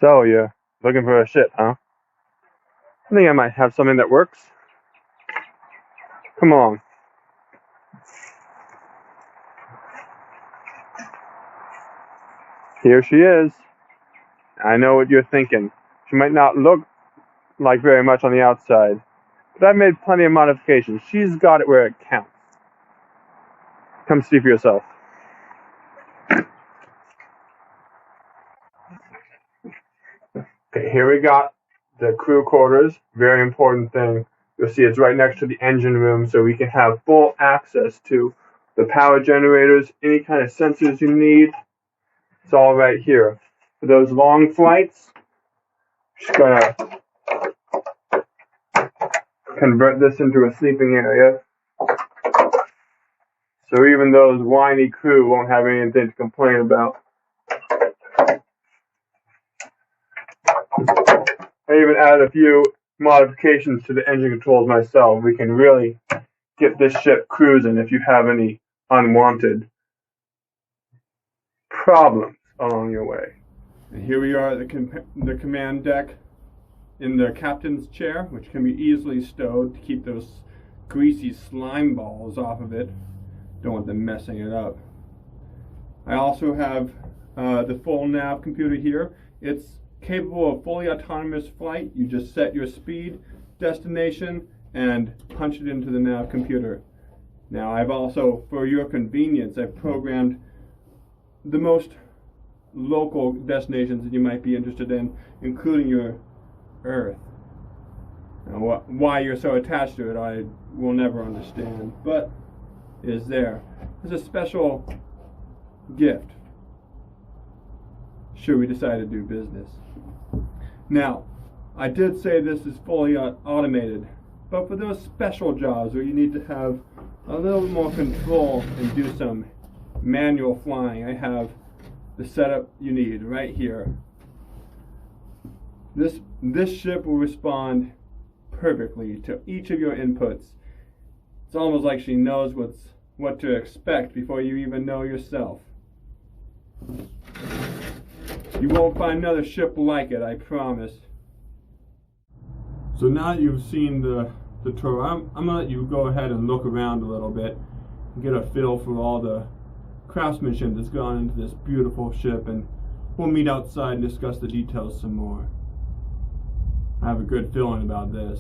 So you're looking for a ship, huh? I think I might have something that works. Come along. Here she is. I know what you're thinking. She might not look like very much on the outside, but I've made plenty of modifications. She's got it where it counts. Come see for yourself. Okay, here we got the crew quarters. Very important thing. You'll see it's right next to the engine room, so we can have full access to the power generators, any kind of sensors you need. It's all right here. For those long flights, just gonna convert this into a sleeping area. So even those whiny crew won't have anything to complain about. I even added a few modifications to the engine controls myself. We can really get this ship cruising if you have any unwanted problems along your way. And here we are at the command deck in the captain's chair, which can be easily stowed to keep those greasy slime balls off of it. Don't want them messing it up. I also have the full nav computer here. It's capable of fully autonomous flight. You just set your speed, destination, and punch it into the nav computer. Now I've also, for your convenience, I've programmed the most local destinations that you might be interested in, including your Earth. Now, why you're so attached to it, I will never understand, but it is there. It's a special gift, should we decide to do business. Now, I did say this is fully automated, but for those special jobs where you need to have a little more control and do some manual flying, I have the setup you need right here. This ship will respond perfectly to each of your inputs. It's almost like she knows what to expect before you even know yourself. You won't find another ship like it, I promise. So now that you've seen the tour, I'm gonna let you go ahead and look around a little bit and get a feel for all the craftsmanship that's gone into this beautiful ship, and we'll meet outside and discuss the details some more. I have a good feeling about this.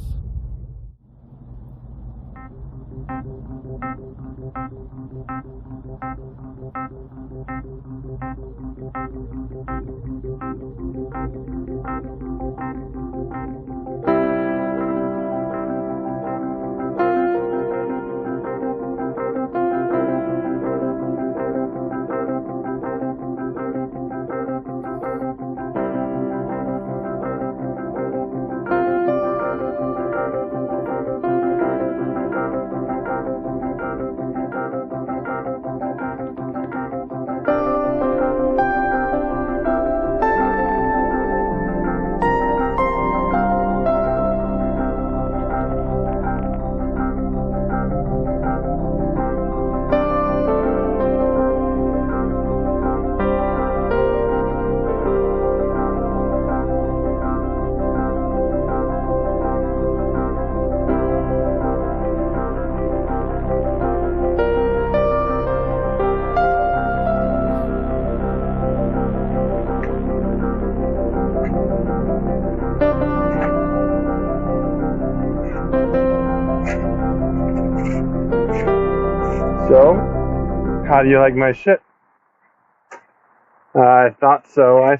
So, how do you like my ship? I thought so.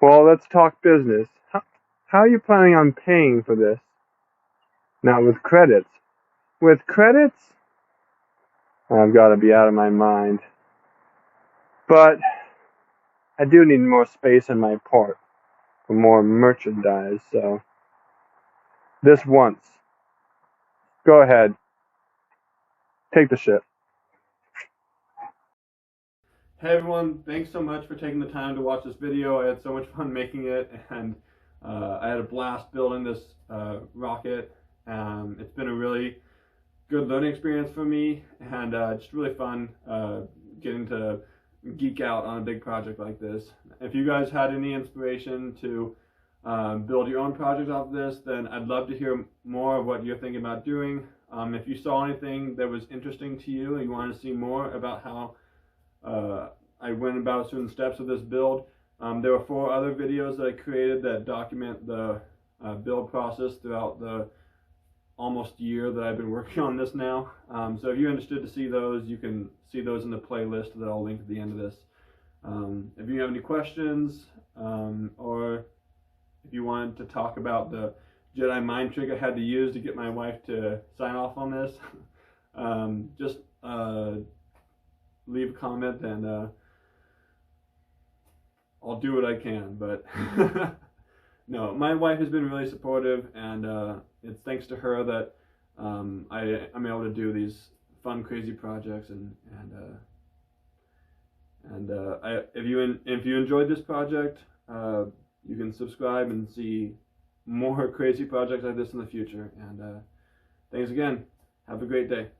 Well, let's talk business. How are you planning on paying for this? Not with credits. With credits? I've got to be out of my mind. But I do need more space in my port for more merchandise, so this once. Go ahead. Take the ship. Hey everyone, thanks so much for taking the time to watch this video. I had so much fun making it, and I had a blast building this rocket. It's been a really good learning experience for me, and just really fun getting to geek out on a big project like this. If you guys had any inspiration to build your own projects off of this, then I'd love to hear more of what you're thinking about doing. If you saw anything that was interesting to you and you want to see more about how I went about certain steps of this build, there were 4 other videos that I created that document the build process throughout the almost year that I've been working on this now. So if you're interested to see those, you can see those in the playlist that I'll link at the end of this. If you have any questions, or if you wanted to talk about the Jedi mind trick I had to use to get my wife to sign off on this, just leave a comment and I'll do what I can. But no, my wife has been really supportive, and it's thanks to her that I'm able to do these fun, crazy projects. If you enjoyed this project, you can subscribe and see more crazy projects like this in the future. And thanks again. Have a great day.